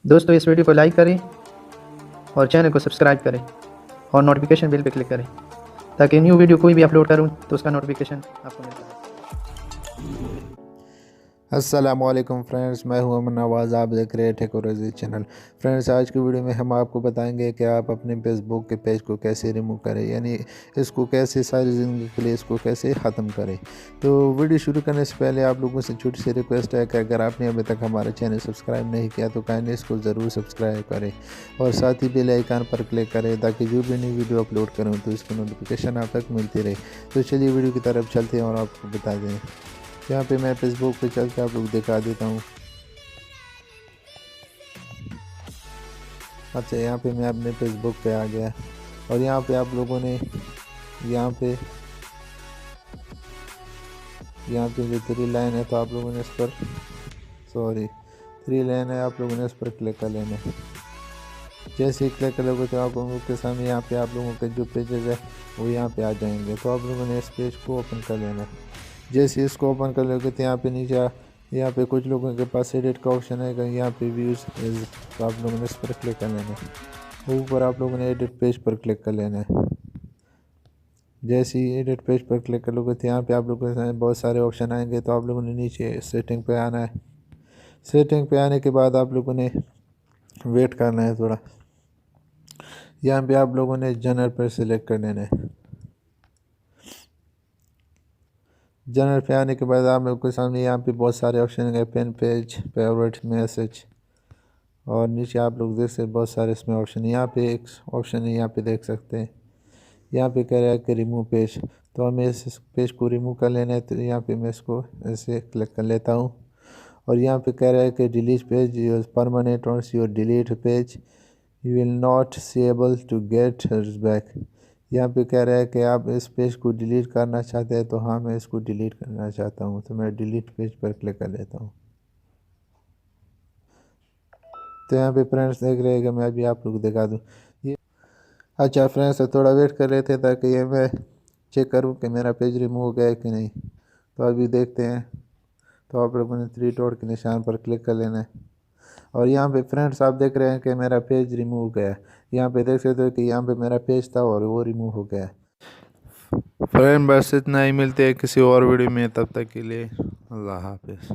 दोस्तों इस वीडियो को लाइक करें और चैनल को सब्सक्राइब करें और नोटिफिकेशन बेल पर क्लिक करें ताकि न्यू वीडियो कोई भी अपलोड करूं तो उसका नोटिफिकेशन आपको मिलता रहे। अस्सलामुअलैकुम फ्रेंड्स, मैं हूं अमन नवाज़। आप देख रहे हैं टेकोराक्ज़ाई चैनल। फ्रेंड्स, आज की वीडियो में हम आपको बताएंगे कि आप अपने फेसबुक के पेज को कैसे रिमूव करें, यानी इसको कैसे सारी ज़िंदगी के लिए इसको कैसे ख़त्म करें। तो वीडियो शुरू करने से पहले आप लोगों से छोटी सी रिक्वेस्ट है कि अगर आपने अभी तक हमारा चैनल सब्सक्राइब नहीं किया तो काइंडली इसको ज़रूर सब्सक्राइब करें और साथ ही बेल आइकन पर क्लिक करें ताकि जो भी नई वीडियो अपलोड करूँ तो इसकी नोटिफिकेशन आप तक मिलती रहे। तो चलिए वीडियो की तरफ चलते हैं और आपको बता दें। यहाँ पे मैं फेसबुक पे चल के आप लोग दिखा देता हूँ। अच्छा, यहाँ पे मैं अपने फेसबुक पे आ गया और यहाँ पे आप लोगों ने यहाँ पे जो 3 लाइन है तो आप लोगों ने इस पर 3 लाइन है, आप लोगों ने इस पर क्लिक कर लेना है। जैसे ही क्लिक करोगे तो आप लोगों के सामने यहाँ पे आप लोगों के जो पेजेस है वो यहाँ पे आ जाएंगे। तो आप लोगों ने इस पेज को ओपन कर लेना है। जैसे इसको ओपन कर लोगे तो यहाँ पे नीचे यहाँ पे कुछ लोगों के पास एडिट का ऑप्शन है, यहाँ पे व्यूज़ इज, तो आप लोगों ने इस पर क्लिक कर लेना है। ऊपर आप लोगों ने एडिट पेज पर क्लिक कर लेना है। जैसे ही एडिट पेज पर क्लिक कर लोगे तो यहाँ पे आप लोगों के सामने बहुत सारे ऑप्शन आएंगे। तो आप लोगों ने नीचे सेटिंग पे आना है। सेटिंग पे आने के बाद आप लोगों ने वेट करना है थोड़ा। यहाँ पे आप लोगों ने जनरल पर सिलेक्ट कर लेना है। जनरल पे आने के बाद आप लोगों के सामने यहाँ पे बहुत सारे ऑप्शन है, पेन, पेज, फेवरेट, मैसेज और नीचे आप लोग देख सकते बहुत सारे इसमें ऑप्शन है। यहाँ पे एक ऑप्शन है, यहाँ पे देख सकते हैं, यहाँ पे कह रहा है कि रिमूव पेज। तो हमें इस पेज को रिमूव कर लेना है। तो यहाँ पे मैं इसको ऐसे क्लिक कर लेता हूँ और यहाँ पे कह रहा है कि delete page your permanent once your delete page you will not see able to get hers back. यहाँ पे कह रहा है कि आप इस पेज को डिलीट करना चाहते हैं। तो हाँ, मैं इसको डिलीट करना चाहता हूँ, तो मैं डिलीट पेज पर क्लिक कर लेता हूँ। तो यहाँ पे फ्रेंड्स देख रहे हैं कि मैं अभी आप लोग दिखा दूँ ये। अच्छा फ्रेंड्स, तो थोड़ा वेट कर लेते हैं ताकि ये मैं चेक करूँ कि मेरा पेज रिमूव हो गया है कि नहीं। तो अभी देखते हैं। तो आप लोगों ने 3 डॉट के निशान पर क्लिक कर लेना है और यहाँ पे फ्रेंड्स आप देख रहे हैं कि मेरा पेज रिमूव हो गया है। यहाँ पे देख सकते हो कि यहाँ पे मेरा पेज था और वो रिमूव हो गया है। फ्रेंड बस इतना ही, मिलते हैं किसी और वीडियो में, तब तक के लिए अल्लाह हाफिज़।